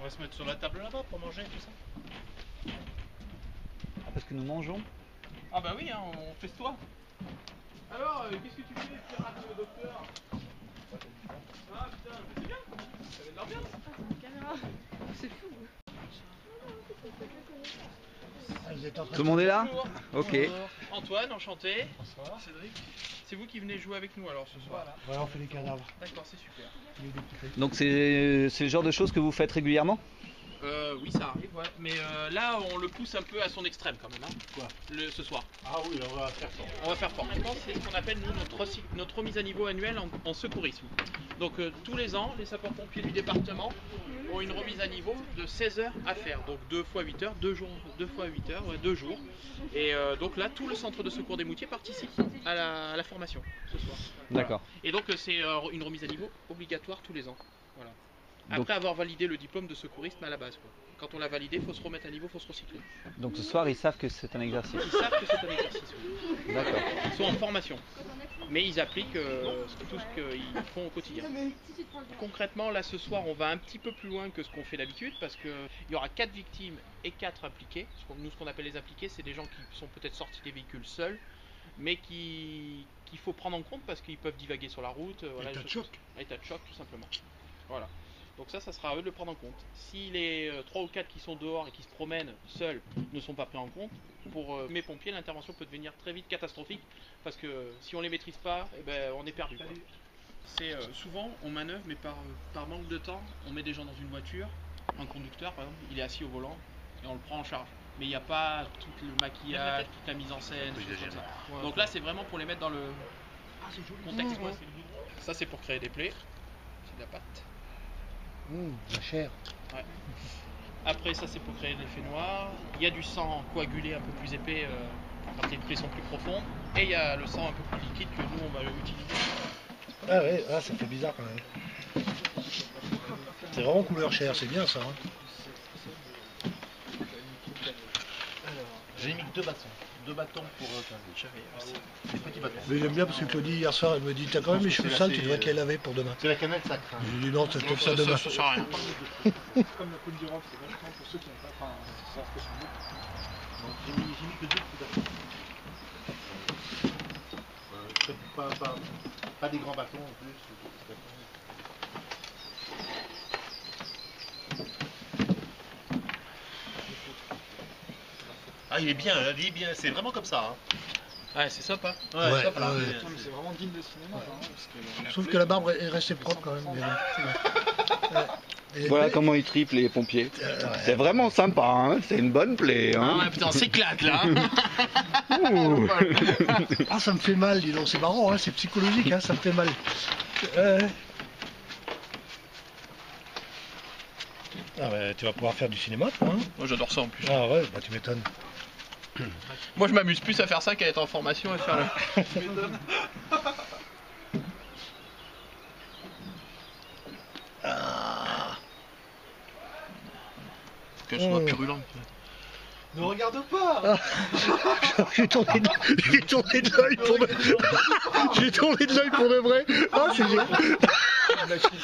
va se mettre sur la table là-bas pour manger tout ça. Parce que nous mangeons. Ah bah oui, hein, on festoie. Alors, qu'est-ce que tu fais, pirate docteur? Ah putain, c'est bien. Ça avait de l'ambiance. Ah, c'est une caméra. C'est fou. Tout le monde est là? Bonjour. Ok. Bonjour. Antoine, enchanté. Bonsoir. Cédric. C'est vous qui venez jouer avec nous alors ce soir? Voilà, on fait les cadavres. D'accord, c'est super. Donc c'est le genre de choses que vous faites régulièrement? Oui, ça arrive, ouais. Mais là, on le pousse un peu à son extrême quand même. Hein. Quoi? Ce soir. Ah oui, on va faire fort. On va faire fort. Maintenant, c'est ce qu'on appelle nous, notre remise à niveau annuelle en secourisme. Donc tous les ans, les sapeurs-pompiers du département ont une remise à niveau de 16 heures à faire. Donc 2 fois 8 heures, 2 fois 8 heures, ouais, 2 jours. Et donc là, tout le centre de secours des Moutiers participe à la formation ce soir. D'accord. Et donc c'est une remise à niveau obligatoire tous les ans. Voilà. Après avoir validé le diplôme de secourisme à la base, quoi. Quand on l'a validé, il faut se remettre à niveau, il faut se recycler. Donc ce soir, ils savent que c'est un exercice. Ils savent que c'est un exercice. Oui. D'accord. Ils sont en formation. Mais ils appliquent tout ce qu'ils font au quotidien. Concrètement, là ce soir, on va un petit peu plus loin que ce qu'on fait d'habitude parce qu'il y aura 4 victimes et 4 impliqués. Nous, ce qu'on appelle les impliqués, c'est des gens qui sont peut-être sortis des véhicules seuls, mais qu'il faut prendre en compte parce qu'ils peuvent divaguer sur la route. Voilà, état de choc. État de choc, tout simplement. Voilà. Donc ça sera à eux de le prendre en compte. Si les 3 ou 4 qui sont dehors et qui se promènent seuls ne sont pas pris en compte, pour mes pompiers, l'intervention peut devenir très vite catastrophique parce que si on les maîtrise pas, eh ben, on est perdu. C'est souvent on manœuvre, mais par manque de temps, on met des gens dans une voiture, un conducteur par exemple, il est assis au volant et on le prend en charge. Mais il n'y a pas tout le maquillage, toute la mise en scène, comme ça. Ouais, donc là c'est vraiment pour les mettre dans le contexte. Ouais. Ça c'est pour créer des plaies, c'est de la pâte. La chair. Ouais. Après ça c'est pour créer l'effet noir. Il y a du sang coagulé un peu plus épais quand les plaies sont plus profondes. Et il y a le sang un peu plus liquide que nous on va utiliser. Ah ouais, ah, ça fait bizarre quand même. C'est vraiment couleur chair, c'est bien ça. Hein. J'ai mis que 2 bâtons pour 15 des petits bâtons. Mais j'aime bien parce que Claudie hier soir elle me dit t'as quand même les cheveux sales, tu devrais qu'elle laver pour demain. C'est la cannelle ça craint. J'ai dit non, ça te ça demain. Ça sert à rien. Comme la poule d'Europe, c'est vachement pour ceux qui n'ont pas. Enfin, c'est ça, Donc j'ai mis que 2 petits bâtons. Pas des grands bâtons en plus. Ah il est bien, c'est vraiment comme ça. Hein. Ouais, c'est sympa. Ouais, sympa. non, mais c'est vraiment digne de cinéma. Hein, parce que Sauf que la barbe est restée propre quand même. Voilà comment ils triplent les pompiers. C'est vraiment sympa, hein, c'est une bonne plaie. Hein. Ah ouais, putain, on s'éclate là. Ah ça me fait mal, dis donc, c'est marrant, hein, c'est psychologique, hein, ça me fait mal. Ah bah tu vas pouvoir faire du cinéma toi, hein. Moi j'adore ça en plus. Ah ouais, bah tu m'étonnes. Moi je m'amuse plus à faire ça qu'à être en formation et faire le... Tu m'étonnes. Ah. Que je sois purulent. ne regarde pas. J'ai tourné de l'œil pour de... J'ai tourné de l'œil pour de vrai. Ah c'est génial.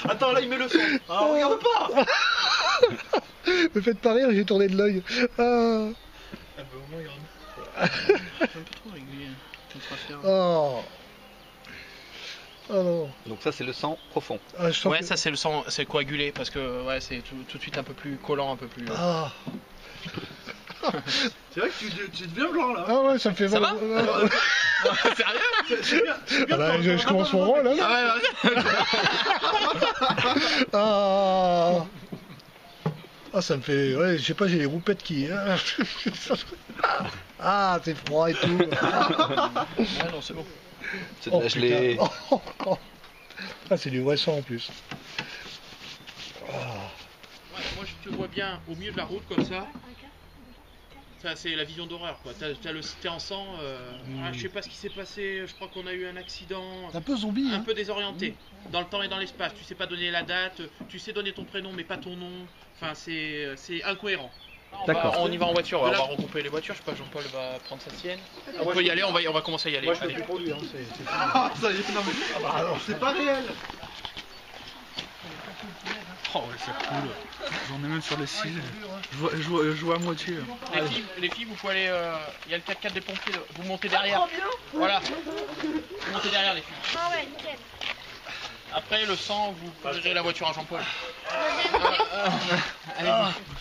Attends, là il met le son. Ah, regarde pas. Me faites pas rire, j'ai tourné de l'œil. Ah. Ah bah au moins il y en a. C'est un peu trop régulier. Oh. Oh non. Donc ça c'est le sang profond. Ah, je sens Ouais, que... ça c'est le sang, c'est coagulé parce que ouais, c'est tout de suite un peu plus collant, un peu plus. Ah. C'est vrai que tu deviens blanc là. Ah ouais, ça me fait Ça mal. va Sérieux? C'est bien. Ah bah, je commence mon rôle, hein. Ah ouais, Ah. Ah, ça me fait... Ouais, je sais pas, j'ai les roupettes qui... Ah, c'est froid et tout. ouais, non, c'est bon. C'est de la gelée. Ah, c'est du vrai sang en plus. Ouais, moi je te vois bien au milieu de la route comme ça. Ça c'est la vision d'horreur quoi. T'es en sang, je sais pas ce qui s'est passé, je crois qu'on a eu un accident. C'est un peu zombie, un hein. peu désorienté, dans le temps et dans l'espace. Tu sais pas donner la date, tu sais donner ton prénom mais pas ton nom. Enfin c'est incohérent. D'accord. On y va en voiture, on va regrouper les voitures. Je sais pas, Jean-Paul va prendre sa sienne. On peut y aller, on va commencer à y aller. Moi je Allez. fais plus pour lui, hein. Ah, ça y est, non mais... Ah bah alors, c'est pas réel. Oh ouais, c'est cool. J'en ai même sur les cils. Je vois à moitié. Les filles, vous pouvez aller. Il y a le 4x4 des pompiers. Vous montez derrière. Voilà. Vous montez derrière les filles. Ah ouais, nickel. Après le sang, vous couvrirez la voiture à Jean-Paul. Allez.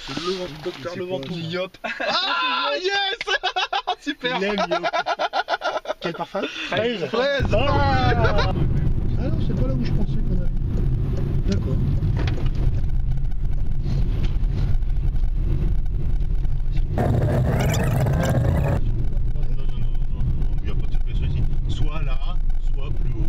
C'est le docteur Leventou. Yop. Ah yes. Super. Il aime Yop. Quel parfum? Fraise. Fraise. Ah non, c'est pas là où je pensais qu'on allait. D'accord. Il n'y a pas de surprise ici. Soit là, soit plus haut.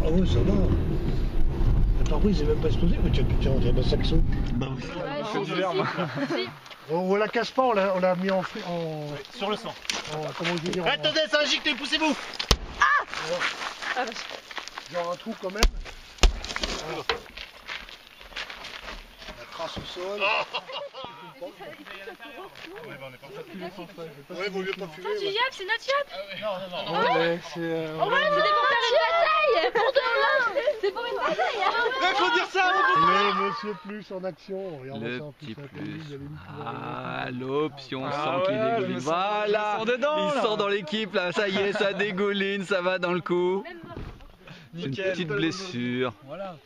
Ah ouais, ça va. Le pare-brise n'est même pas explosé, mais tiens, on dirait un saxo. Bah oui. On la casse pas, on l'a mis en Sur le sang. comment je veux dire, Attendez, ça injecté, poussez-vous. genre un trou quand même. Voilà. La trace au sol. Ouais, vaut mieux pas fumer. Tu Yop, c'est notre Yop. Ouais, c'est. On va c'est pour faire une bataille. Pour demain. C'est pour une bataille. Il faut dire ça. Le monsieur plus en action. Regardez Le ça en petit plus. plus. Il y avait une Ah, l'option Ah sang qui ouais, dégouline. je me sens- Voilà. je me sens dedans, Il là. sort dans l'équipe là. Ça y est, ça dégouline, ça va dans le coup. Une Nickel. petite blessure. Voilà.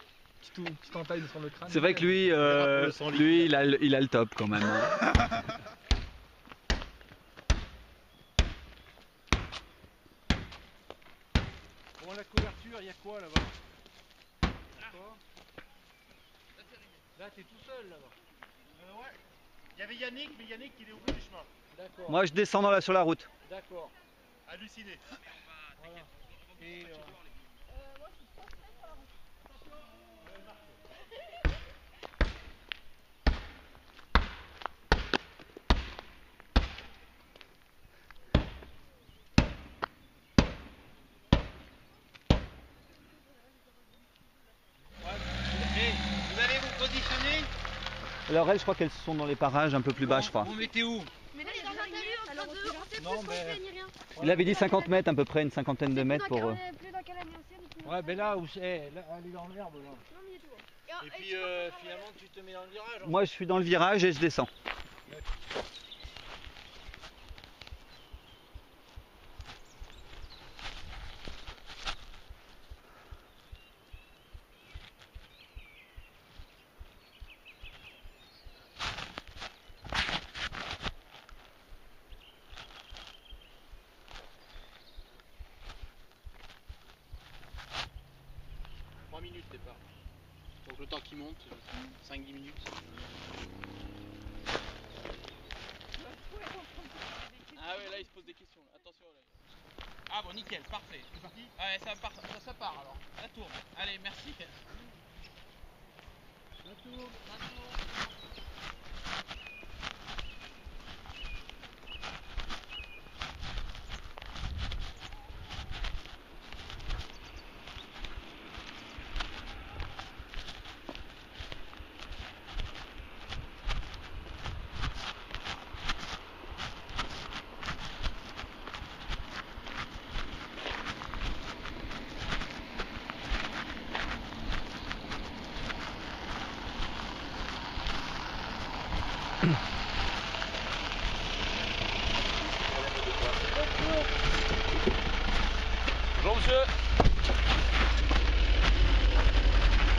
Petite entaille sur le crâne. C'est vrai que lui, il a le top quand même. Bon, la couverture, il y a quoi là-bas? Là, t'es tout seul là-bas. Ouais. Il y avait Yannick, mais Yannick, il est au bout du chemin. D'accord. Moi, je descends sur la route. D'accord. Halluciné. Voilà. Et Vous allez vous positionner. Alors elles, je crois qu'elles sont dans les parages un peu plus bas, je crois. Vous mettez où? Mais là, il est dans un talus entre deux. On sait Non, plus ce qu'on mais- fait ni rien. Il avait dit 50 mètres à peu près, une cinquantaine de mètres pour... On est plus dans quelle année ancienne. ouais, mais là où c'est, là, elle est dans l'herbe là. Non, mais il est tout. Et puis finalement, tu te mets dans le virage. Moi, je suis dans le virage et je descends. Minutes départ. Donc le temps qui monte, 5-10 minutes. Ah ouais, là il se pose des questions. Là. Attention là. Ah bon, nickel, parfait. C'est parti. Ouais, ça part alors. Ça tourne. Allez, merci. Ça tourne. Bonjour monsieur.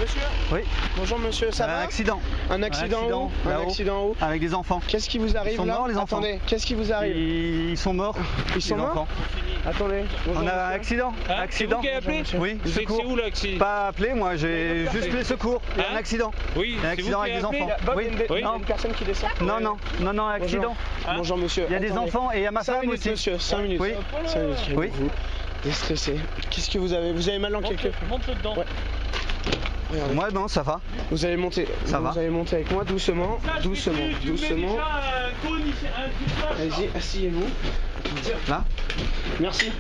Monsieur? Oui. Bonjour monsieur, ça Un va? accident. Un accident où? Un là-haut, accident où? avec des enfants. Qu'est-ce qui vous arrive Ils sont là? morts, les enfants. Attendez, qu'est-ce qui vous arrive? Ils sont morts. Ils sont les morts? enfants. Attendez. Bonjour, On a un monsieur. accident. Accident. Qui a appelé? Oui, le secours. C'est où l'accident? Pas appelé, moi j'ai juste les secours. Il y a un Hein? accident. Oui, Il y a un c'est vous accident qui avec des avez appelé? enfants. Bob, Oui. il y a Oui. une personne qui descend. Non, accident. Hein? Bonjour monsieur. Il y a des Attendez. enfants et il y a ma 5 femme minutes aussi. monsieur, 5 minutes. Oui. 5 minutes, Oui. vous déstressé. Qu'est-ce que vous avez? Vous avez mal dans quelque... Monte-le dedans. Ouais. Regardez. Moi non, ça va. Vous allez monter. Ça vous va. allez monter avec moi doucement. Doucement. Doucement. Allez-y, asseyez-vous. Là. Merci.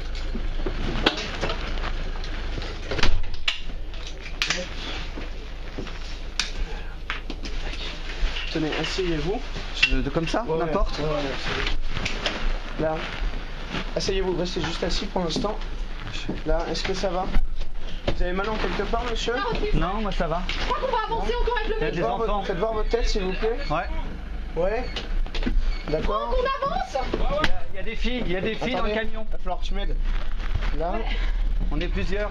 Tenez, asseyez-vous. Comme ça, Ouais, n'importe. ouais, là. Asseyez-vous, restez juste assis pour l'instant. Là, est-ce que ça va? Vous avez mal en quelque part, monsieur? Non, moi ça va. Je crois qu'on va avancer encore avec le Il y a mec. des enfants. Faites voir votre tête, s'il vous plaît. Ouais. Ouais. D'accord. On avance. Il y a des filles, dans le Attendez, camion. il va falloir que tu m'aides. Là, On est plusieurs.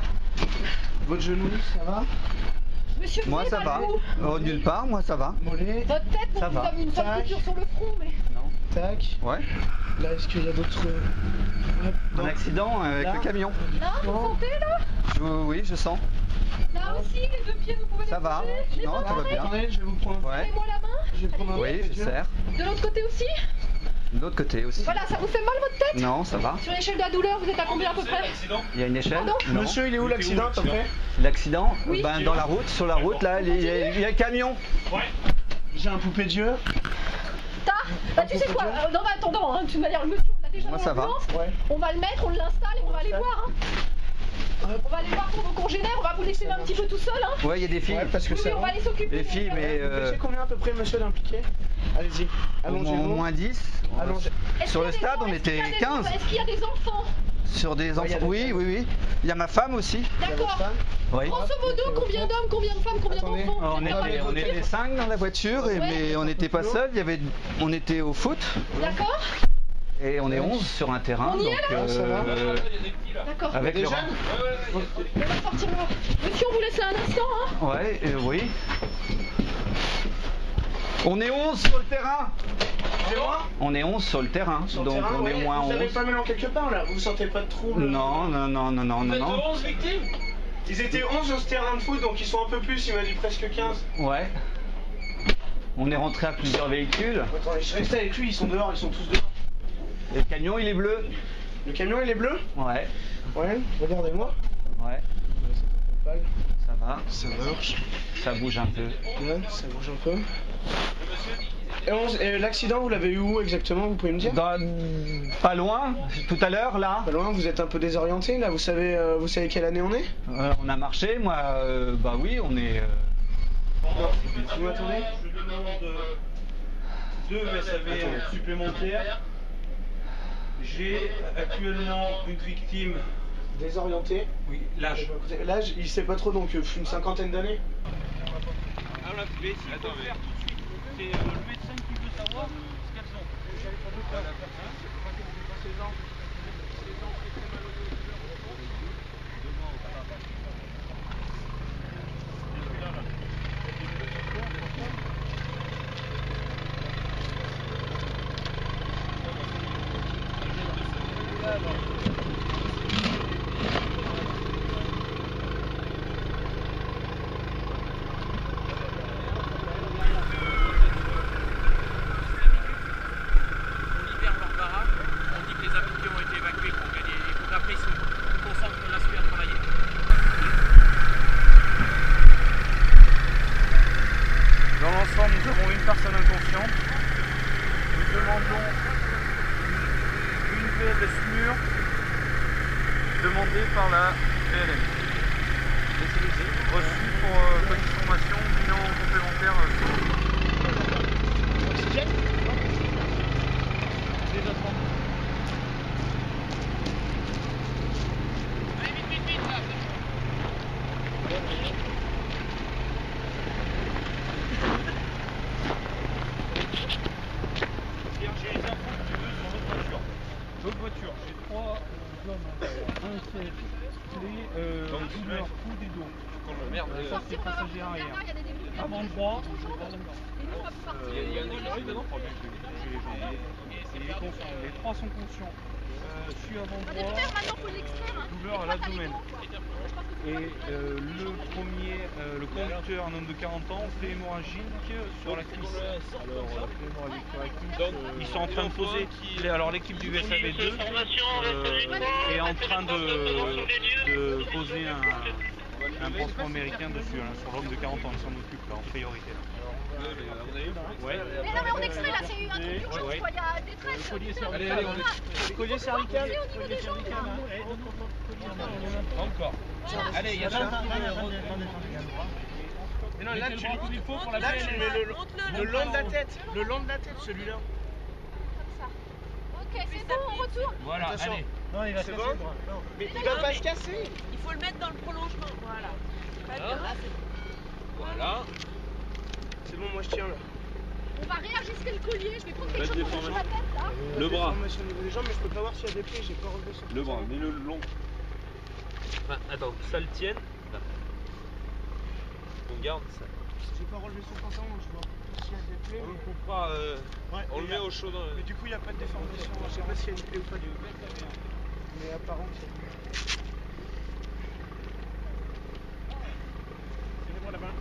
votre genou, ça va? Monsieur, Moi ça va. Oh, nulle part, moi ça va. Mollet. Votre tête, Ça vous va. avez une Tac. couture sur le front, mais... Tac. Ouais. Là, est-ce qu'il y a d'autres... Hop, Un accident avec Là. le camion. Là, vous sentez, là? Oui, je sens. Là aussi, les deux pieds, vous pouvez les Ça va. poser. Les Non, bras tout va pareil. bien. Attendez, je vais vous prendre. Ouais. Donnez-moi la main. Je vais prendre un Oui, je serre. De l'autre côté aussi. De l'autre côté aussi. Voilà, ça vous fait mal votre tête? Non, ça va. Sur l'échelle de la douleur, vous êtes à combien à peu près? Il y a une échelle. Pardon Non. Monsieur, il est où l'accident à peu près? L'accident, Oui. dans la route, sur la route, là, il y a un camion. J'ai un poupée Dieu. Bah tu sais quoi, non mais attendant, hein, de toute manière le monsieur on l'a déjà Moi, dans ça va. l'ambulance, Ouais. on va le mettre, on l'installe et on va aller voir. Hein. Hop. On va aller voir pour vos congénères, on va vous laisser un petit peu tout seul. Hein. Ouais, il y a des filles. Ouais, parce que Oui, c'est mais on va aller s'occuper. Des filles, mais Vous savez combien à peu près, monsieur, d'impliqués? Allez-y, au allongez-vous. moins 10. Allongez. Est-ce Sur qu'il y le a des stade, gens- on est-ce qu'il y a était des 15. gens- Est-ce qu'il y a des enfants? Sur des il y a enfants. des Oui, femmes. oui, oui. Il y a ma femme aussi. D'accord. Oui. Grosso modo, combien d'hommes, combien de femmes, combien Attendez. d'enfants? On était 5 dans la voiture, mais on n'était pas seuls. On était au foot D'accord. et on est 11 sur un terrain. On y est, donc, là Ça va. D'accord. avec Des le jeunes? On va sortir là. Monsieur, on vous laisse là un instant. Hein. Ouais, oui. On est 11 sur le terrain. Excusez-moi. On est 11 sur le terrain, Sur le donc terrain, on est ouais. moins Vous 11. avez pas mal en quelque part là? Vous sentez pas de trouble? Non, non, non, non, non, non, non. 11 victimes? Ils étaient 11 sur ce terrain de foot, donc ils sont un peu plus, il m'a dit presque 15. Ouais. On est rentré à plusieurs véhicules. Attendez, je restais avec lui, ils sont dehors, ils sont tous dehors. Et le camion, il est bleu. Le camion il est bleu? Ouais, Ouais, regardez-moi. ouais. Ça va, Ça marche. ça bouge un peu. Ouais, ça bouge un peu. Et l'accident, vous l'avez eu où exactement, vous pouvez me dire? Pas loin, tout à l'heure, là. Pas loin, vous êtes un peu désorienté là, vous savez quelle année on est? On a marché, moi, bah oui, on est... Vous m'attendez? Je demande 2 SAV supplémentaires. J'ai actuellement une victime. Désorienté? Oui, l'âge. L'âge, il sait pas trop, donc une cinquantaine d'années? Alors, mais s'il peut faire tout de suite, c'est le médecin qui veut savoir ce qu'elles ont. On libère leur baraque, on dit que les habitants ont été évacués pour gagner. Et donc après, ils se concentrent la suite à travailler. Dans l'ensemble, nous avons une personne inconsciente. Nous demandons une VLS mûre demandée par la PLM. Reçu pour petite formation, bilan complémentaire. J'ai les infos que tu veux sur votre voiture. L'autre voiture, j'ai 3 hommes, un seul, clé, douleur, coude et dos. Merde, ça c'est passager arrière. Avant droit, il y a un éclairé dedans. Les 3 sont conscients. Je suis avant droit, douleur à l'abdomen. Et le premier, le conducteur, un homme de 40 ans, fait hémorragique sur la cuisse. Alors, hémorragique sur la cuisse, ils sont en train de poser. Alors, l'équipe du VSAV2 est en train de poser un pansement américain dessus, hein, sur l'homme de 40 ans. Ils s'en occupent là, en priorité. Ouais. Mais non mais on extrait là, c'est un truc d'urgence quoi, il y a des traits. Allez, on est. Collier cervical. Au niveau des jambes là. Encore. Allez, il y a ça. Mais non, là, tu mets comme il faut pour la là, tu mets le long de la tête. Le long de la tête, celui-là. Ok, c'est bon, on retourne. Voilà, attention. allez. Non, il va se casser. Bon. Mais il va pas se casser. Il faut le mettre dans le prolongement. Voilà. Voilà. C'est bon, moi je tiens là. On va réajuster le collier. Je vais prendre quelque chose pour la tête là. Le bras. Au niveau des jambes, mais je peux pas voir s'il y a des plis. J'ai pas relevé ça. Le bras, mais le long. Enfin, attends, ça le tienne. Là. On garde ça. J'ai pas relevé son pantalon, je vois s'il y a des plaies. On le coupera, on le met au chaud dans le... Mais du coup, il n'y a pas de déformation. Je sais pas s'il y a une plaie ou pas. Mais apparemment, c'est... C'est moi là-bas.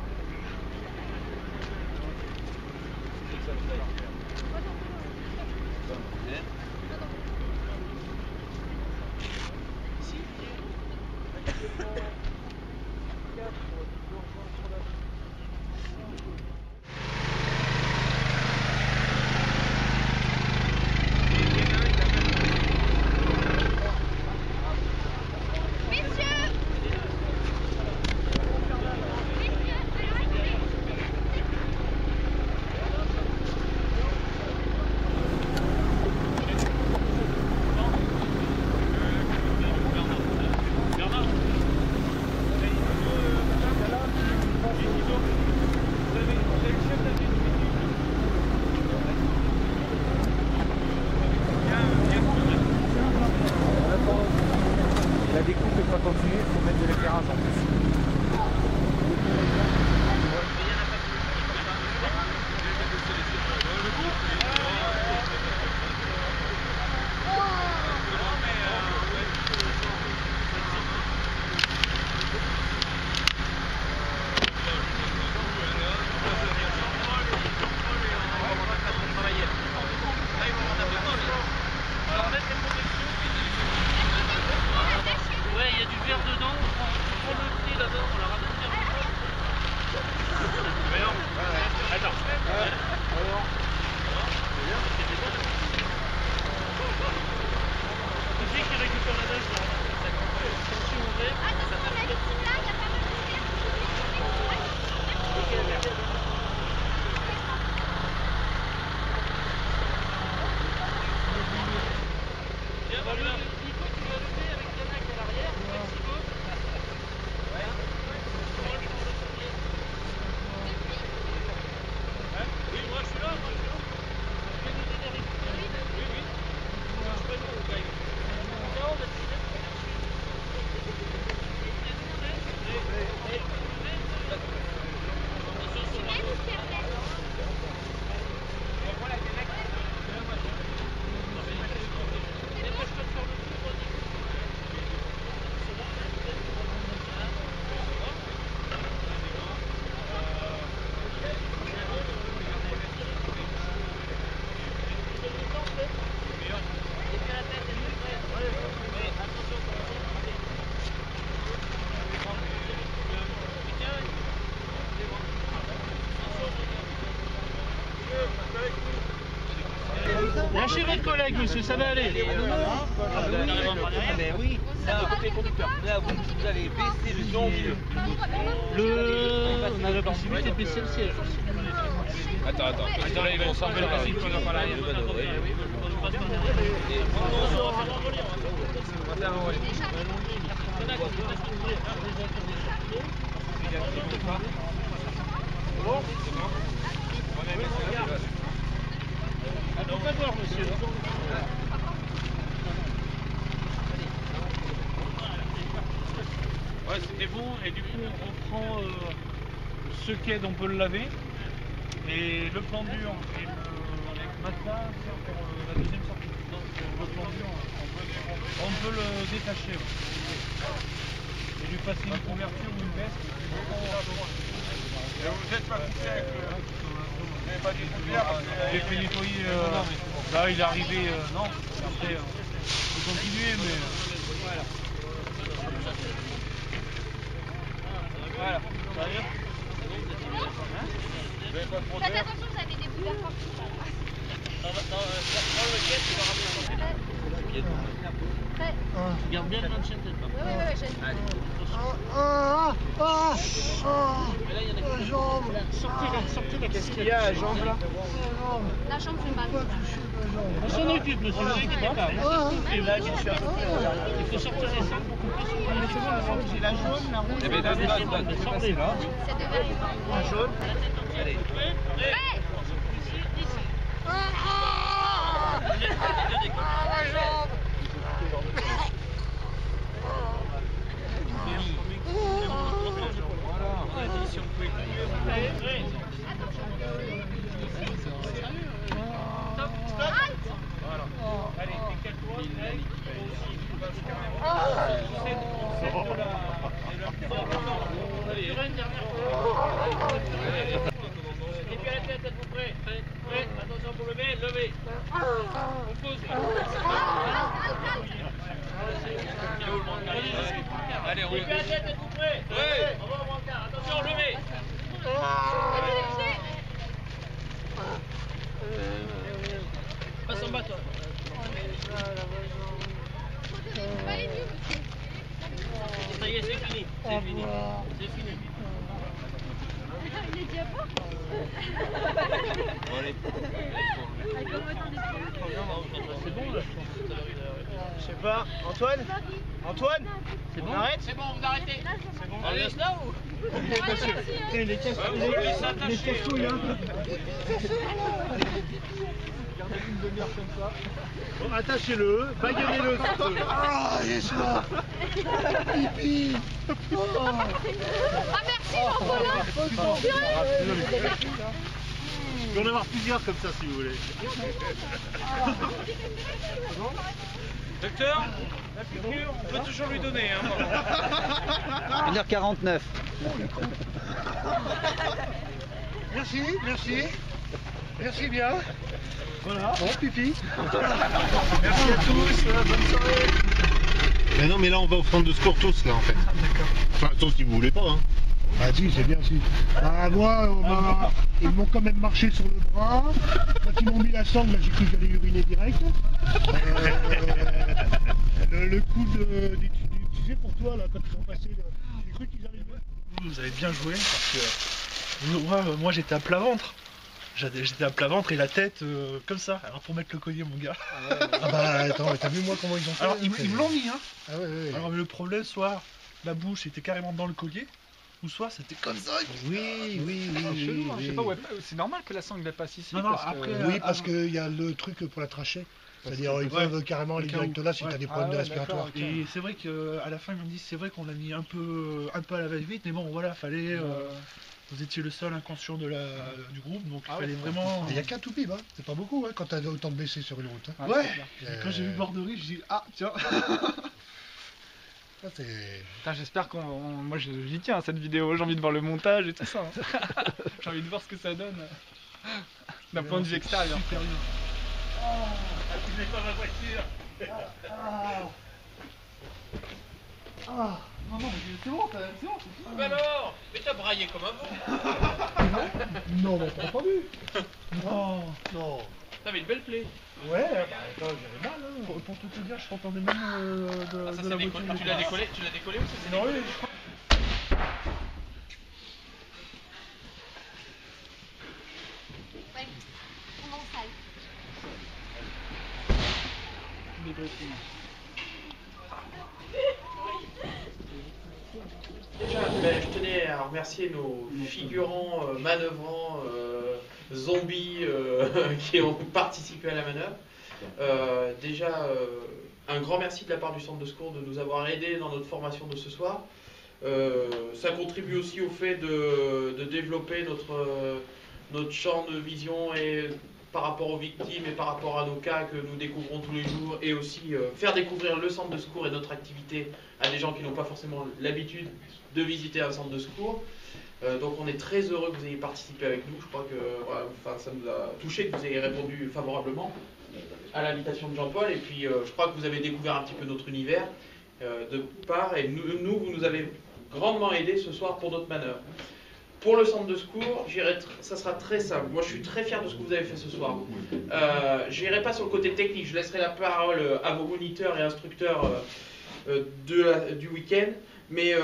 La découpe n'est pas continue, il faut mettre de l'éclairage en plus. Ouais, il y a du verre dedans, on prend le pied là-dedans, on la ramène direct. Mais non, attends. C'est qui récupère la neige là? Si on ouvre, Attention, la victime là, il y a pas mal de viens, va le Nico, tu vas lever avec Yannick à l'arrière, Mexico. Oui, moi je suis là, Je vais nous aider à récupérer. Oui, oui. Je peux nous, Greg. Non, mais tu sais. Lâchez votre collègue, monsieur, ça va aller. Mais oui, là, vous allez baisser le siège. On a la possibilité de baisser le siège. Attends, là ils vont s'enlever la racine qu'on a pas l'arrière. On va voir, monsieur. Ouais, c'était bon, et du coup on prend ce quai, on peut le laver, et le plan dur et le matelas, c'est pour la deuxième sortie. Donc le plan dur, on peut le détacher. Et lui passer une couverture ou une veste. Et vous n'êtes pas coupé avec vous n'avez pas dit j'ai fait nettoyer, là il est arrivé, non, après on peut continuer, mais... Voilà. Voilà, ça va bien? Faites attention, vous avez des bouts d'accord. Dans le quai, tu vas ramener un Prêt? Garde bien le maintien de tête. Ouais, j'ai. La jambe. Sortez la Qu'est-ce qu'il y a à la jambe là? La jambe fait mal. On s'en occupe, monsieur. Ne vous inquiétez pas. Et là, je suis à peu près. Il faut sortir les seins pour qu'on puisse. J'ai la jaune, la rouge. Eh ben, sortez là. C'est de verre. La jaune. Allez. Et puis à la tête, êtes-vous prêts? Prêts? Attention pour lever, levez. On pose. Allez, on. Et puis à la tête, êtes-vous prêts? Oui. On va au brancard. Attention, levez. Passe en bas, toi. Ça y est, c'est fini. C'est fini. C'est fini. Il est déjà mort. C'est bon là, Je sais pas. Antoine? Antoine? C'est bon? On arrête? C'est bon, vous arrêtez. C'est bon. On laisse là ou? Les casse-couilles, hein. Gardez une demi-heure comme ça. Bon, attachez-le, baguennez-le. Ah, il est là. Pipi. Ah merci Marcolin. Je vais en avoir plusieurs comme ça si vous voulez. Docteur, la piqûre, on peut toujours lui donner. Hein, 1h49. Merci, merci. Merci bien. Voilà, bon pipi. Merci à tous, bonne soirée. Mais non, mais là on va au centre de secours tous là en fait. D'accord. Enfin, sauf si vous voulez pas. Hein. Ah si, c'est bien si. Ah moi, ils m'ont quand même marché sur le bras. Quand ils m'ont mis la sangle, là, j'ai cru que j'allais uriner direct. Le coup de... Tu sais pour toi là, quand ils ont passé, j'ai cru qu'ils allaient... Vous avez bien joué parce que moi j'étais à plat ventre. J'étais à plat ventre et la tête comme ça. Alors pour mettre le collier mon gars. Ah bah attends, t'as vu moi comment ils ont fait? Alors ils me l'ont mis hein. Ah ouais. Alors le problème soit la bouche était carrément dans le collier ou soit c'était comme ça. Oui. je sais pas, ouais, c'est normal que la sangle passe ici. Non, parce après, que... Oui, parce qu'il y a le truc pour la trachée. C'est-à-dire ils peuvent carrément aller direct là si t'as des problèmes de respiratoire. Et c'est vrai qu'à la fin ils m'ont dit c'est vrai qu'on l'a mis un peu à la va-vite, mais bon voilà, fallait. Vous étiez le seul inconscient du groupe, donc il fallait vraiment. Il n'y a qu'un tout pib, hein. C'est pas beaucoup hein, quand t'as autant de blessés sur une route. Hein. Ouais. Quand j'ai vu Borderie, je dis ah tiens. J'espère qu'on. Moi j'y tiens à cette vidéo, j'ai envie de voir le montage et tout ça. Hein. J'ai envie de voir ce que ça donne. D'un point de vue extérieur. Super bien. Je n'ai pas ma voiture. Non, mais c'est bon, c'est bon. Mais alors? Mais t'as braillé comme avant. Non, mais t'as pas vu. Non. T'avais une belle plaie. Ouais, bah attends, j'avais mal. Hein. Pour te dire, je t'entendais même de la voiture. Tu l'as décollé ou ça s'est Non, décollé? je crois. Ouais, on en salle. Déjà, je tenais à remercier nos figurants, manœuvrants, zombies qui ont participé à la manœuvre. Déjà, un grand merci de la part du centre de secours de nous avoir aidés dans notre formation de ce soir. Ça contribue aussi au fait de développer notre champ de vision et par rapport aux victimes et par rapport à nos cas que nous découvrons tous les jours, et aussi faire découvrir le centre de secours et notre activité à des gens qui n'ont pas forcément l'habitude de visiter un centre de secours. Donc on est très heureux que vous ayez participé avec nous. Je crois que ça nous a touché que vous ayez répondu favorablement à l'invitation de Jean-Paul, et puis je crois que vous avez découvert un petit peu notre univers de part, et vous nous avez grandement aidé ce soir pour notre manœuvre. Pour le centre de secours, ça sera très simple. Moi, je suis très fier de ce que vous avez fait ce soir. Je n'irai pas sur le côté technique, je laisserai la parole à vos moniteurs et instructeurs du week-end. Mais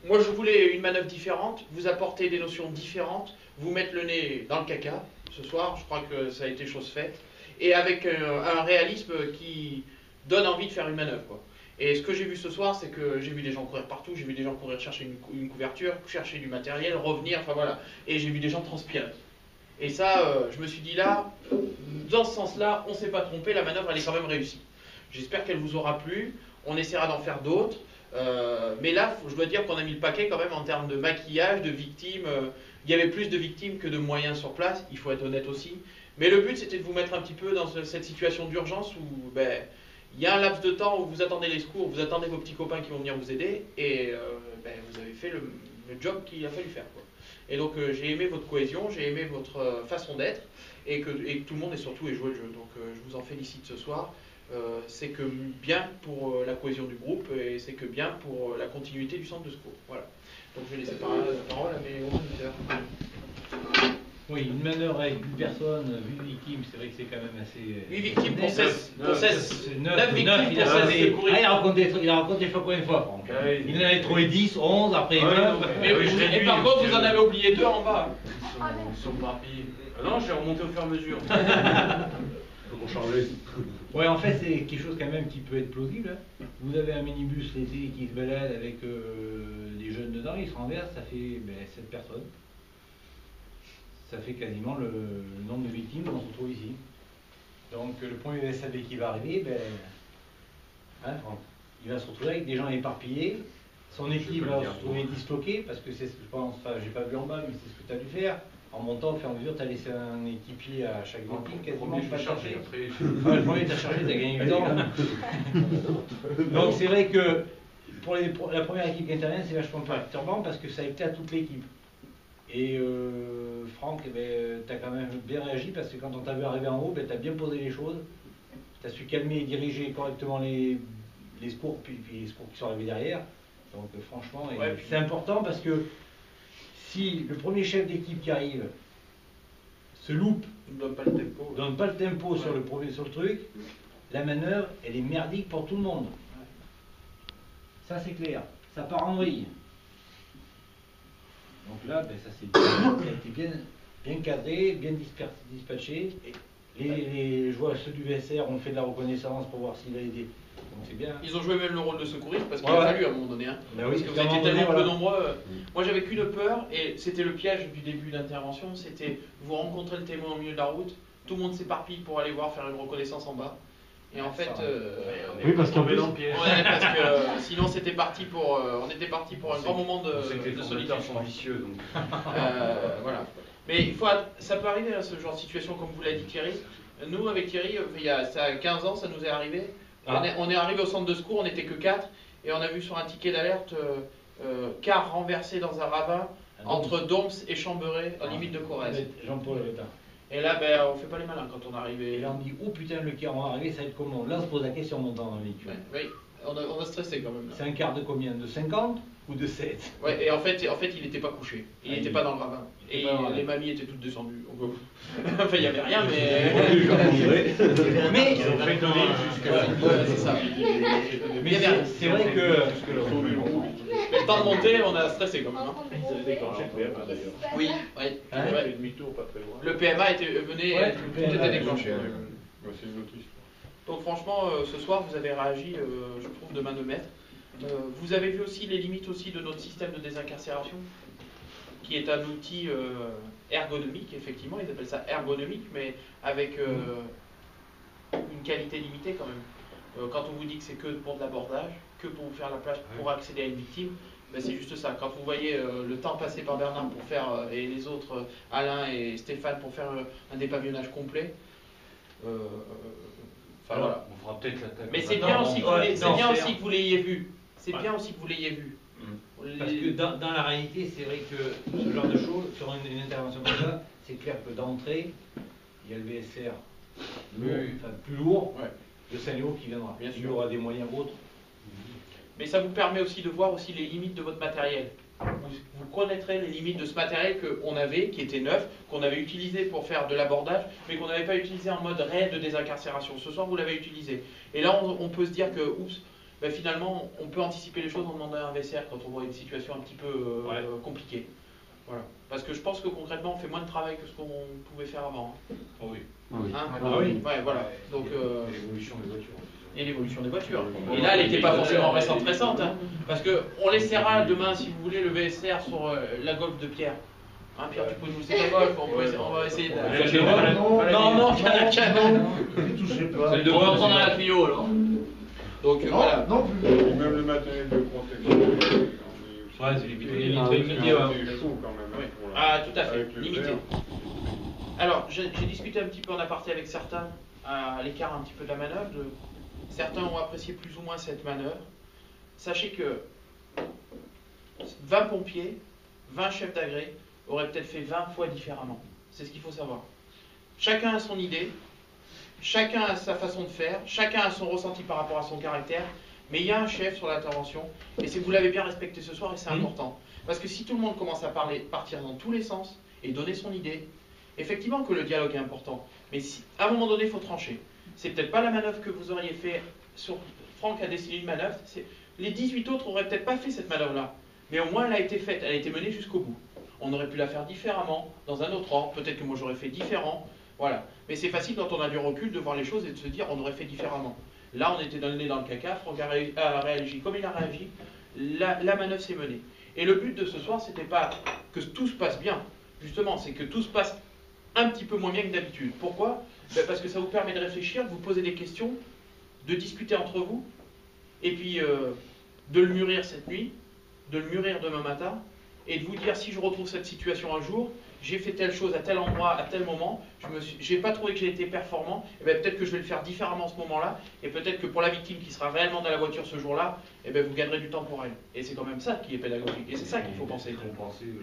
moi, je voulais une manœuvre différente, vous apporter des notions différentes, vous mettre le nez dans le caca ce soir. Je crois que ça a été chose faite. Et avec un réalisme qui donne envie de faire une manœuvre, quoi. Et ce que j'ai vu ce soir, c'est que j'ai vu des gens courir partout, j'ai vu des gens courir chercher une couverture, chercher du matériel, revenir, enfin voilà. Et j'ai vu des gens transpirer. Et ça, je me suis dit là, dans ce sens-là, on ne s'est pas trompé, la manœuvre, elle est quand même réussie. J'espère qu'elle vous aura plu, on essaiera d'en faire d'autres. Mais là, je dois dire qu'on a mis le paquet quand même en termes de maquillage, de victimes. Il y avait plus de victimes que de moyens sur place, il faut être honnête aussi. Mais le but, c'était de vous mettre un petit peu dans cette situation d'urgence où... il y a un laps de temps où vous attendez les secours, vous attendez vos petits copains qui vont venir vous aider, et vous avez fait le job qu'il a fallu faire, quoi. Et donc j'ai aimé votre cohésion, j'ai aimé votre façon d'être, et que tout le monde est surtout joué le jeu. Donc je vous en félicite ce soir. C'est que bien pour la cohésion du groupe, et c'est que bien pour la continuité du centre de secours. Voilà. Donc je vais laisser la parole à mes auditeurs. Oui, une manœuvre avec 8 personnes, 8 victimes, c'est vrai que c'est quand même assez... 8 victimes pour 16. 9 victimes pour 16 secours. Il a raconté fois combien de fois, Franck. Il en avait trouvé 10, 11, après 20. Et par contre, vous en avez oublié 2 en bas. Ils sont partis. Non, j'ai remonté au fur et à mesure. Faut qu'on change. Ouais, en fait, c'est quelque chose quand même qui peut être plausible. Vous avez un minibus l'été qui se balade avec des jeunes dedans, ils se renversent, ça fait 7 personnes. Ça fait quasiment le nombre de victimes qu'on se retrouve ici. Donc le premier SAV qui va arriver, il va se retrouver avec des gens éparpillés, son équipe va se retrouver disloquée, parce que c'est ce que je pense, enfin j'ai pas vu en bas, mais c'est ce que tu as dû faire. En montant au fur et à mesure, tu as laissé un équipier à chaque victime, quasiment pas chargé. Le premier t'as chargé, tu as gagné 8 ans. Donc c'est vrai que pour la première équipe qui intervient, c'est vachement perturbant parce que ça éclate toute l'équipe. Et Franck, tu as quand même bien réagi parce que quand on t'a vu arriver en haut, tu as bien posé les choses. Tu as su calmer et diriger correctement les secours, puis les secours qui sont arrivés derrière. Donc franchement, c'est important parce que si le premier chef d'équipe qui arrive se loupe, ne donne pas le tempo sur le truc, la manœuvre, elle est merdique pour tout le monde. Ça c'est clair. Ça part en vrille. Donc là, ça a été bien cadré, bien dispatché. Je vois ceux du VSR ont fait de la reconnaissance pour voir s'il a aidé. Donc c'est bien. Ils ont joué même le rôle de secouriste parce qu'il a fallu à un moment donné. Hein. Parce que vous étiez tellement peu nombreux. Moi j'avais qu'une peur, et c'était le piège du début d'intervention, c'était vous rencontrez le témoin au milieu de la route, tout le monde s'éparpille pour aller voir faire une reconnaissance en bas. Et en fait, oui, parce qu'on est dans le piège. Parce que sinon c'était parti pour, on était parti pour un grand moment de solidarité. Sont vicieux, donc. Voilà. Mais ça peut arriver, hein, ce genre de situation, comme vous l'a dit Thierry. Nous, avec Thierry, ça a 15 ans, ça nous est arrivé. On est arrivé au centre de secours, on n'était que 4, et on a vu sur un ticket d'alerte car renversé dans un ravin entre Doms et Chamberet, en limite de Corrèze. Jean-Paul Létain. Et là, on fait pas les malins quand on arrive. Et là, on dit, oh putain, le car va arriver, ça va être comment? Là, on se pose la question en montant dans le véhicule. Oui, on a stressé quand même. C'est un quart de combien? De 50 ou de 7? Ouais, et en fait il n'était pas couché. Il n'était pas dans le ravin. Et les mamies étaient toutes descendues. Enfin, il n'y avait rien, mais. Mais. C'est ça. Mais c'est vrai que. Mais le temps de monter, on a stressé quand même. Ils avaient déclenché le PMA d'ailleurs. Oui, fait demi-tour pas très loin. Le PMA venait, tout était déclenché. C'est une autre histoire. Donc franchement, ce soir, vous avez réagi, je trouve, de main de maître. Vous avez vu aussi les limites aussi de notre système de désincarcération, qui est un outil ergonomique, effectivement, ils appellent ça ergonomique, mais avec une qualité limitée quand même. Quand on vous dit que c'est que pour de l'abordage, que pour vous faire la place pour accéder à une victime, c'est juste ça. Quand vous voyez le temps passé par Bernard pour faire, et les autres, Alain et Stéphane, pour faire un dépavillonnage complet, voilà. On fera peut-être la. Mais c'est bien aussi que vous l'ayez vu. C'est bien aussi que vous l'ayez vu. Parce que dans la réalité, c'est vrai que ce genre de choses, sur une intervention comme ça, c'est clair que d'entrée, il y a le VSR plus lourd, le Saint-Léo qui viendra. Bien sûr. Il y aura des moyens autres. Mais ça vous permet aussi de voir aussi les limites de votre matériel. vous connaîtrez les limites de ce matériel qu'on avait, qui était neuf, qu'on avait utilisé pour faire de l'abordage, mais qu'on n'avait pas utilisé en mode réel de désincarcération. Ce soir, vous l'avez utilisé. Et là, on peut se dire que, oups, ben finalement, on peut anticiper les choses en demandant un VCR quand on voit une situation un petit peu compliquée. Voilà. Parce que je pense que concrètement, on fait moins de travail que ce qu'on pouvait faire avant. Hein. Oh oui. Hein oui. Ouais, voilà. Donc, l'évolution des voitures. Et l'évolution des voitures. Et là, elle n'était pas forcément récente, hein, parce qu'on laissera demain, si vous voulez, le VSR sur la Golf de Pierre. Hein, Pierre, tu peux nous laisser la Golf, on va essayer de... Non, il y a un canon. Ne touchez pas. On va prendre la Clio, alors. Donc, voilà. Non, même le matériel de protection. Ouais, c'est limité. Ah, tout à fait, limité. Alors, j'ai discuté un petit peu en aparté avec certains, à l'écart un petit peu de la manœuvre. Certains ont apprécié plus ou moins cette manœuvre. Sachez que 20 pompiers, 20 chefs d'agré auraient peut-être fait 20 fois différemment. C'est ce qu'il faut savoir. Chacun a son idée, chacun a sa façon de faire, chacun a son ressenti par rapport à son caractère, mais il y a un chef sur l'intervention, et vous l'avez bien respecté ce soir, et c'est important. Parce que si tout le monde commence à partir dans tous les sens, et donner son idée, effectivement que le dialogue est important, mais à un moment donné, il faut trancher. C'est peut-être pas la manœuvre que vous auriez fait sur Franck a décidé une manœuvre. Les 18 autres auraient peut-être pas fait cette manœuvre-là. Mais au moins, elle a été faite, elle a été menée jusqu'au bout. On aurait pu la faire différemment, dans un autre ordre. Peut-être que moi, j'aurais fait différent. Voilà. Mais c'est facile quand on a du recul de voir les choses et de se dire on aurait fait différemment. Là, on était dans le nez dans le caca. Franck a réagi comme il a réagi. La manœuvre s'est menée. Et le but de ce soir, c'était pas que tout se passe bien. Justement, c'est que tout se passe un petit peu moins bien que d'habitude. Pourquoi ? Parce que ça vous permet de réfléchir, de vous poser des questions, de discuter entre vous, et puis de le mûrir cette nuit, de le mûrir demain matin, et de vous dire si je retrouve cette situation un jour, j'ai fait telle chose à tel endroit, à tel moment, j'ai pas trouvé que j'ai été performant, et bien peut-être que je vais le faire différemment à ce moment-là, et peut-être que pour la victime qui sera réellement dans la voiture ce jour-là, et bien vous gagnerez du temps pour elle. Et c'est quand même ça qui est pédagogique, et c'est ça qu'il faut penser.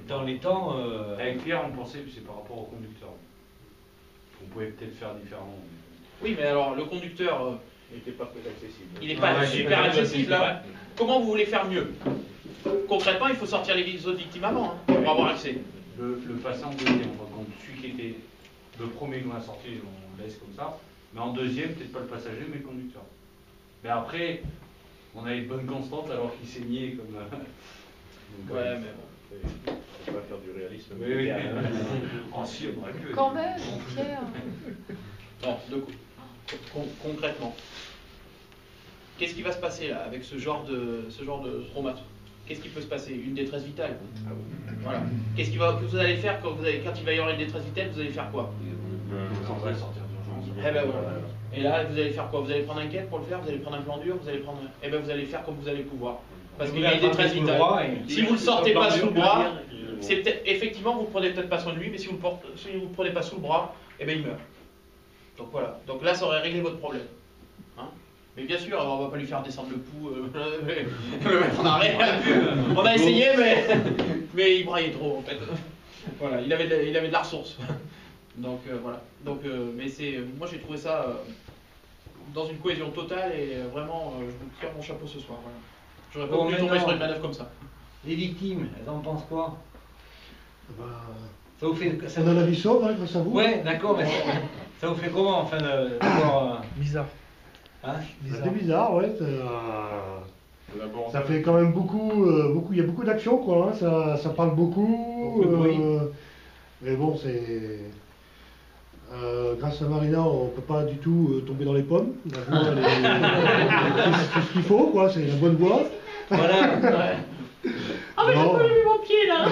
Dans les temps, avec Pierre, on pensait que c'est par rapport au conducteur. On pouvait peut-être faire différemment. Oui, mais alors le conducteur, il n'était pas très accessible. Il n'est pas super accessible. Hein. Comment vous voulez faire mieux? Concrètement, il faut sortir les autres victimes avant, hein, pour avoir accès. Le passant deuxième, donc celui qui était le premier nous a sorti, on laisse comme ça. Mais en deuxième, peut-être pas le passager, mais le conducteur. Mais après, on avait une bonne constante alors qu'il saignait comme. Donc, ouais, mais bon. On va faire du réalisme. Oui, oui. En si, on aurait pu. Quand même, Pierre. Non, concrètement. Qu'est-ce qui va se passer là avec ce genre de trauma? Qu'est-ce qui peut se passer? Une détresse vitale. Voilà. Qu'est-ce que vous allez faire quand il va y avoir une détresse vitale? Vous allez faire quoi? On va sortir d'urgence. Eh ben voilà. Et là, vous allez faire quoi? Vous allez prendre un quête pour le faire? Vous allez prendre un plan dur? Vous allez prendre. Eh ben vous allez faire comme vous allez pouvoir. Parce qu'il y a une détresse vitale. Si vous ne le sortez pas sous le bras, c'est peut-être effectivement vous ne prenez peut-être pas soin de lui, mais si vous ne le prenez pas sous le bras, eh ben il meurt. Donc voilà. Donc là, ça aurait réglé votre problème. Hein? Mais bien sûr, on va pas lui faire descendre le pouls, le mettre en arrêt. On a essayé, mais il braillait trop en fait. Voilà, il avait de la ressource. Donc voilà. Donc, mais moi j'ai trouvé ça dans une cohésion totale et vraiment, je vous tire mon chapeau ce soir. Voilà. J'aurais pas voulu tomber sur une manœuvre comme ça. Les victimes, elles en pensent quoi? Ça vous fait. Ça donne la vie sauve, hein, grâce à vous. Ouais, d'accord, mais ça vous fait comment enfin bizarre. Hein, c'est bizarre, ouais. Ça fait quand même beaucoup, il y a beaucoup d'action, quoi. Hein, ça parle beaucoup. Mais bon, c'est. Grâce à Marina, on ne peut pas du tout tomber dans les pommes. La voie, c'est ce qu'il faut, quoi. C'est la bonne voie. Voilà. Ouais. Ah, mais j'ai pas vu mon pied là.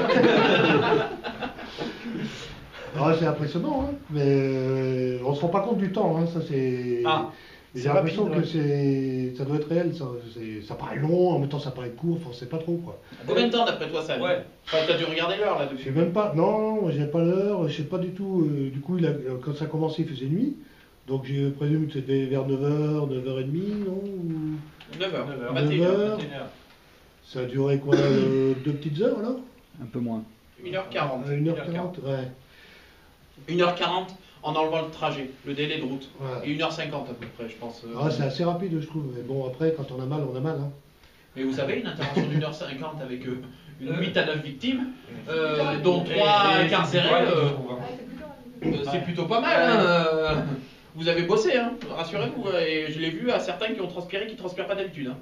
C'est impressionnant, hein. Mais on se rend pas compte du temps. Hein. Ça c'est. J'ai l'impression que ça doit être réel. Ça paraît long, en même temps ça paraît court. Enfin, on sait pas trop, quoi. Combien de temps d'après toi ça? Ouais. Enfin, t'as dû regarder l'heure là-dessus. Je sais même pas. Non, j'ai pas l'heure. Je sais pas du tout. Du coup, quand ça a commencé, il faisait nuit. Donc j'ai présume que c'était vers 9h, 9h30, non? 9h. 9h. Ça a duré quoi? 2 petites heures alors? Un peu moins. 1h40. 1h40, ouais. 1h40 en enlevant le trajet, le délai de route. Ouais. Et 1h50 à peu près, je pense. C'est assez rapide, je trouve. Mais bon, après, quand on a mal, on a mal. Hein. Mais vous savez, une intervention d'1h50 avec 8 à 9 victimes, dont 3 incarcérés, c'est plutôt pas mal. Hein. Vous avez bossé, hein, rassurez-vous, et je l'ai vu à certains qui ont transpiré, qui ne transpirent pas d'habitude. Hein.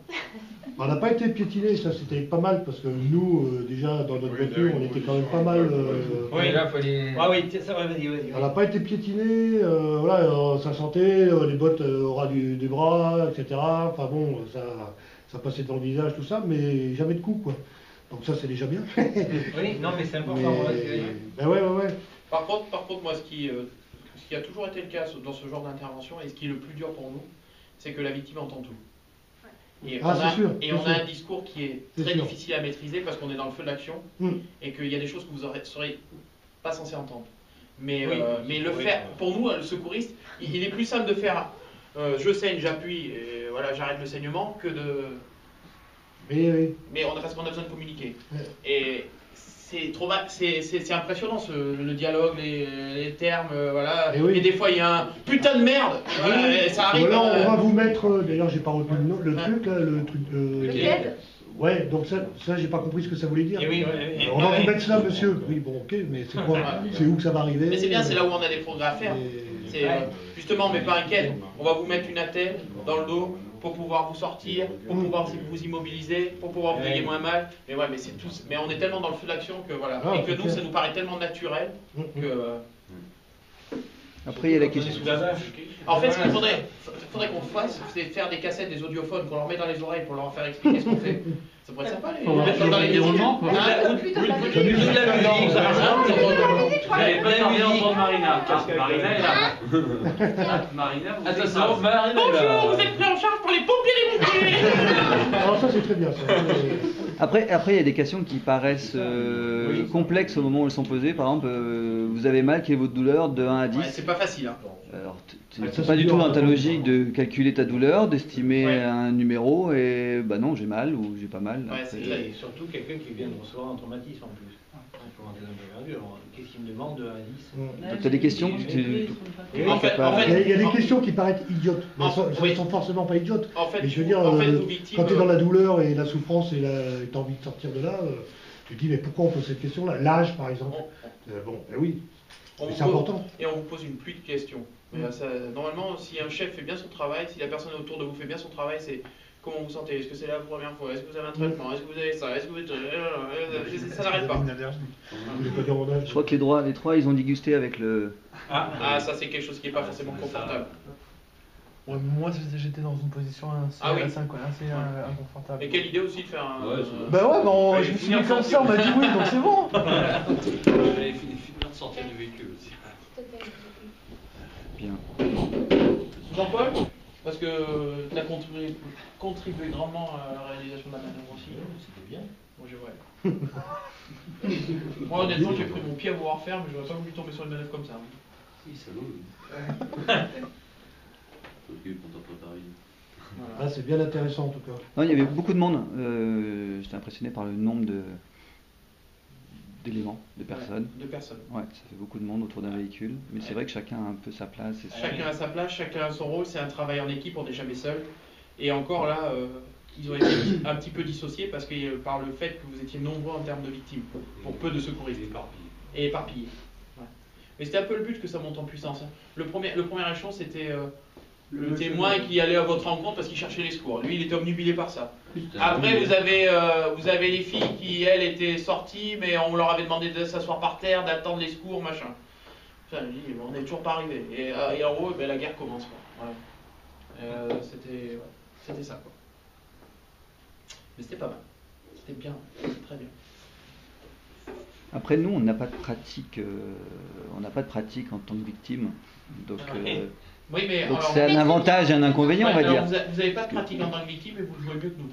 On n'a pas été piétinés, ça c'était pas mal, parce que nous, déjà dans notre voiture, on était quand même pas mal... Oui, là, il fallait... Ah oui, ça va, vas-y. On n'a pas été piétinés, voilà, ça sentait, les bottes au ras des bras, etc. Enfin bon, ça passait dans le visage, tout ça, mais jamais de coups, quoi. Donc ça, c'est déjà bien. Oui, non, mais c'est important. Ben ouais. Par contre, moi, ce qui a toujours été le cas dans ce genre d'intervention, et ce qui est le plus dur pour nous, c'est que la victime entend tout. Et on a un discours qui est très difficile à maîtriser parce qu'on est dans le feu de l'action et qu'il y a des choses que vous ne serez pas censé entendre. Mais faire, pour nous, le secouriste, il est plus simple de faire je saigne, j'appuie, et voilà, j'arrête le saignement que de... Mais parce qu'on a besoin de communiquer. Et c'est impressionnant le dialogue, les termes, voilà. Et des fois il y a un putain de merde, voilà, et ça arrive. Voilà, on va vous mettre, d'ailleurs j'ai pas retenu le truc là, le truc. Le ouais, donc ça j'ai pas compris ce que ça voulait dire. On va vous mettre ça, monsieur. Oui, bon, ok, mais c'est quoi? C'est où que ça va arriver? Mais c'est bien, c'est là où on a des progrès à faire. Justement, mais pas inquiète, on va vous mettre une attelle dans le dos pour pouvoir vous sortir, pour pouvoir vous immobiliser, pour pouvoir vous ayez moins mal. Mais ouais, mais c'est tout. Mais on est tellement dans le feu de l'action que voilà, et que nous, ça nous paraît tellement naturel que. Après, il y a la question. En fait, ce qu'il faudrait qu'on fasse, c'est faire des cassettes, des audiophones, qu'on leur met dans les oreilles pour leur faire expliquer ce qu'on fait. Ça pourrait être sympa, les mettre dans les déroulements. Vous n'avez pas envie d'entendre Marina. Marina est là. Marina, vous êtes là. Bonjour, vous êtes pris en charge pour les pompiers, les pompiers. Alors ça, c'est très bien, ça. Après, il y a des questions qui paraissent complexes au moment où elles sont posées. Par exemple, vous avez mal, quelle est votre douleur de 1 à 10 ouais, c'est pas facile. Hein. Alors, c'est pas du tout dans ta logique de calculer ta douleur, d'estimer un numéro et bah non, j'ai mal ou j'ai pas mal. Ouais, et surtout quelqu'un qui vient de recevoir un traumatisme en plus. Qu'est-ce qu'il me demande de 1 à 10 Donc tu as des questions que tu... il y a des questions qui paraissent idiotes, mais elles sont forcément pas idiotes. Mais je veux dire, quand tu es dans la douleur et la souffrance et tu as envie de sortir de là, tu te dis mais pourquoi on pose cette question-là? L'âge par exemple. Bon, ben oui, c'est important. Et on vous pose une pluie de questions. Normalement, si un chef fait bien son travail, si la personne autour de vous fait bien son travail, c'est comment vous sentez? Est-ce que c'est la première fois? Est-ce que vous avez un traitement? Est-ce que vous avez ça? Est-ce que vous... Ça n'arrête pas. Je crois que les trois, ils ont dégusté avec le... Ah, ça c'est quelque chose qui n'est pas forcément confortable. Ouais, moi j'étais dans une position assez inconfortable. Et quelle idée aussi de faire un... je me suis mis comme ça, on m'a dit oui, donc c'est bon. J'avais fini de sortir du véhicule aussi. Bien. Jean-Paul, parce que tu as contribué grandement à la réalisation de la manœuvre aussi. C'était bien. Moi honnêtement j'ai pris mon pied à vouloir faire, mais je n'aurais pas voulu tomber sur une manœuvre comme ça. Si, salaud. Voilà. C'est bien intéressant en tout cas. Non, il y avait beaucoup de monde. J'étais impressionné par le nombre d'éléments, de personnes. De personnes. Ouais, ça fait beaucoup de monde autour d'un véhicule. Mais c'est vrai que chacun a un peu sa place. Chacun a sa place, chacun a son rôle. C'est un travail en équipe, on n'est jamais seul. Et encore là, ils ont été un petit peu dissociés parce que par le fait que vous étiez nombreux en termes de victimes, pour peu de secouristes. Et éparpillés. Ouais. Mais c'était un peu le but que ça monte en puissance. Hein. Le premier échelon, c'était le témoin qui allait à votre rencontre parce qu'il cherchait les secours. Lui, il était obnubilé par ça. Après, vous avez les filles qui, elles, étaient sorties, mais on leur avait demandé de s'asseoir par terre, d'attendre les secours, machin. Enfin, je dis, on n'est toujours pas arrivé. Et en gros, la guerre commence. Quoi. Voilà. C'était ça, quoi. Mais c'était pas mal. C'était bien. C'était très bien. Après, nous, on n'a pas de pratique. En tant que victime. Donc, oui, mais donc c'est un avantage et un inconvénient, on va dire. Vous n'avez pas de pratique en tant que victime et vous jouez mieux que nous.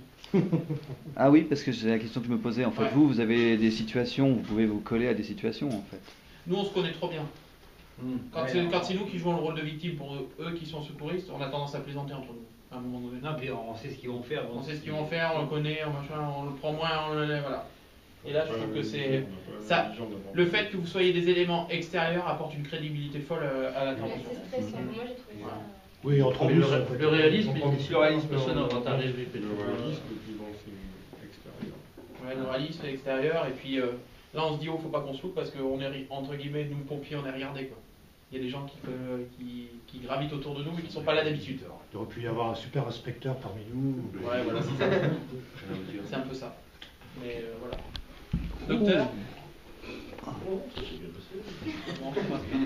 Ah oui, parce que c'est la question que je me posais. En fait, vous avez des situations, vous pouvez vous coller à des situations, en fait. Nous, on se connaît trop bien. Quand c'est nous qui jouons le rôle de victime pour eux qui sont secouristes, on a tendance à plaisanter entre nous. À un moment donné. Non, puis on sait ce qu'ils vont faire. On sait ce qu'ils vont faire, on le connaît, on le prend moins, voilà. Et là, je trouve que c'est ça. Le fait que vous soyez des éléments extérieurs apporte une crédibilité folle à l'intervention. C'est stressant. Moi, j'ai trouvé ça. Oui, entre nous, le réalisme sonore quand t'arrives. Le réalisme, puis bon, c'est extérieur. Ouais, le réalisme à l'extérieur, et puis là on se dit, oh, faut pas qu'on se loupe parce qu'on est, entre guillemets, nous pompiers, on est regardés, quoi. Il y a des gens qui gravitent autour de nous et qui sont pas là d'habitude. Il aurait pu y avoir un super inspecteur parmi nous. Ouais, voilà, c'est ça. C'est un peu ça. Mais voilà. Docteur.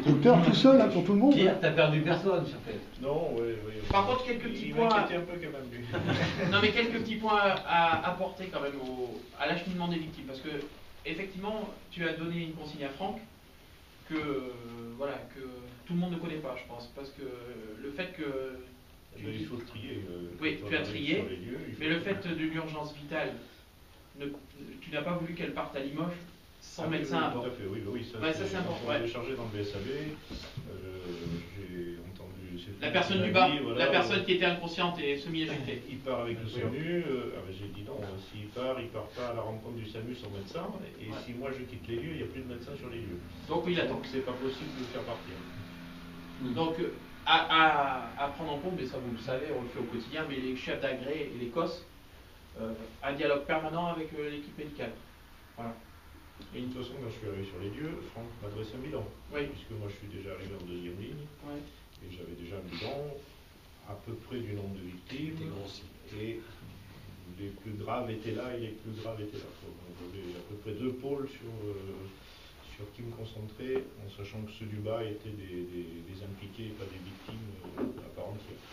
Docteur tout seul, hein, pour tout le monde. Pierre, t'as perdu personne, ça fait. Non, oui. Par contre, quelques petits points. Il m'inquiétait un peu quand même, lui. Non, mais quelques petits points à apporter quand même à l'acheminement des victimes. Parce que, effectivement, tu as donné une consigne à Franck que, voilà, que tout le monde ne connaît pas, je pense. Parce que le fait que. Il faut trier. Oui, tu as trié. Mais le fait de l'urgence vitale, tu n'as pas voulu qu'elle parte à Limoges sans médecin à bord. Tout à fait, oui, ça, ouais, ça c'est important. On l'avait chargé dans le BSAB. J'ai entendu. La personne du bas, voilà, la personne qui était inconsciente et semi-agitée. Il part avec le SAMU. J'ai dit non, s'il part pas à la rencontre du SAMU sans médecin. Et si moi je quitte les lieux, il n'y a plus de médecin sur les lieux. Donc il attend. Donc c'est pas possible de le faire partir. Donc à prendre en compte, mais ça vous le savez, on le fait au quotidien, mais les chefs d'agré et les COS, un dialogue permanent avec l'équipe médicale. Voilà. Et de toute façon, quand je suis arrivé sur les lieux, Franck m'adresse un bilan. Oui. Puisque moi je suis déjà arrivé en deuxième ligne. Oui. Et j'avais déjà un bilan à peu près du nombre de victimes. Et les plus graves étaient là et les plus graves étaient là. Donc j'avais à peu près 2 pôles sur qui me concentrer, en sachant que ceux du bas étaient des impliqués et pas des victimes à part entière.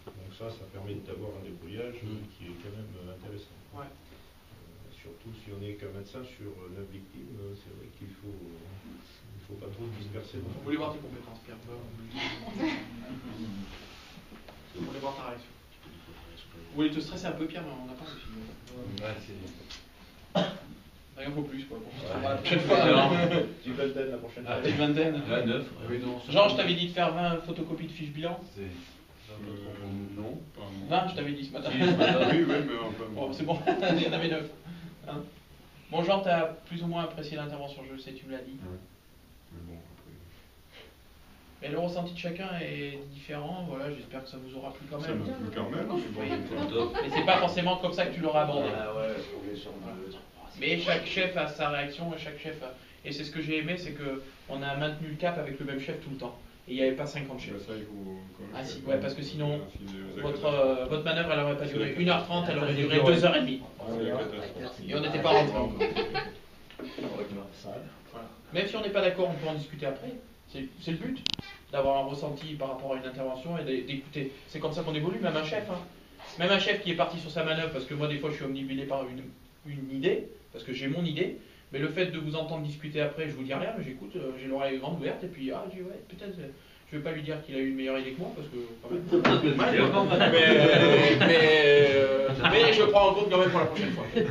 Donc ça permet d'avoir un débrouillage qui est quand même intéressant. Ouais. Surtout si on n'est qu'un médecin sur 9 victimes, c'est vrai qu'il faut pas trop disperser. Vous voulez voir tes compétences, Pierre? Vous voulez voir ta réaction? Vous voulez te stresser un peu, Pierre, mais on n'a pas réussi. Ouais, c'est... Rien faut plus, quoi. Ouais. La prochaine fois. Du vingtaine la prochaine fois. Du vingtaine. Ouais, 9. Oui, non. Genre, je t'avais dit de faire 20 photocopies de fiches bilan. Non. 20, je t'avais dit ce matin. Oui, mais enfin. Bon, c'est bon, il y en avait 9. Hein, bon, genre, t'as plus ou moins apprécié l'intervention, je le sais, tu me l'as dit. Ouais. Mais bon, après. Mais le ressenti de chacun est différent, voilà, j'espère que ça vous aura plu quand même. Ça m'a plu quand même, mais c'est pas forcément comme ça que tu l'auras abordé. Ah ouais, bien sûr. Mais chaque chef a sa réaction et chaque chef a... Et c'est ce que j'ai aimé, c'est qu'on a maintenu le cap avec le même chef tout le temps. Et il n'y avait pas 50 chefs. Ça, il faut ah si, ouais, parce que sinon, votre manœuvre, elle n'aurait pas duré 1h30, elle aurait duré 2h30. Et on n'était pas rentré encore. Voilà. Même si on n'est pas d'accord, on peut en discuter après. C'est le but, d'avoir un ressenti par rapport à une intervention et d'écouter. C'est comme ça qu'on évolue, même un chef. Hein. Même un chef qui est parti sur sa manœuvre, parce que moi des fois je suis omnibulé par une idée, parce que j'ai mon idée, mais le fait de vous entendre discuter après, je vous dis rien, mais j'écoute, j'ai l'oreille grande ouverte, et puis je dis ouais, peut-être, je ne vais pas lui dire qu'il a eu une meilleure idée que moi, parce que quand même. mais je prends en compte quand même pour la prochaine fois. Oui,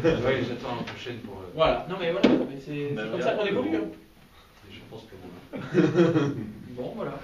j'attends la prochaine pour... Voilà, non mais voilà, c'est comme ça qu'on évolue. Hein. Je pense que bon. Bon, voilà.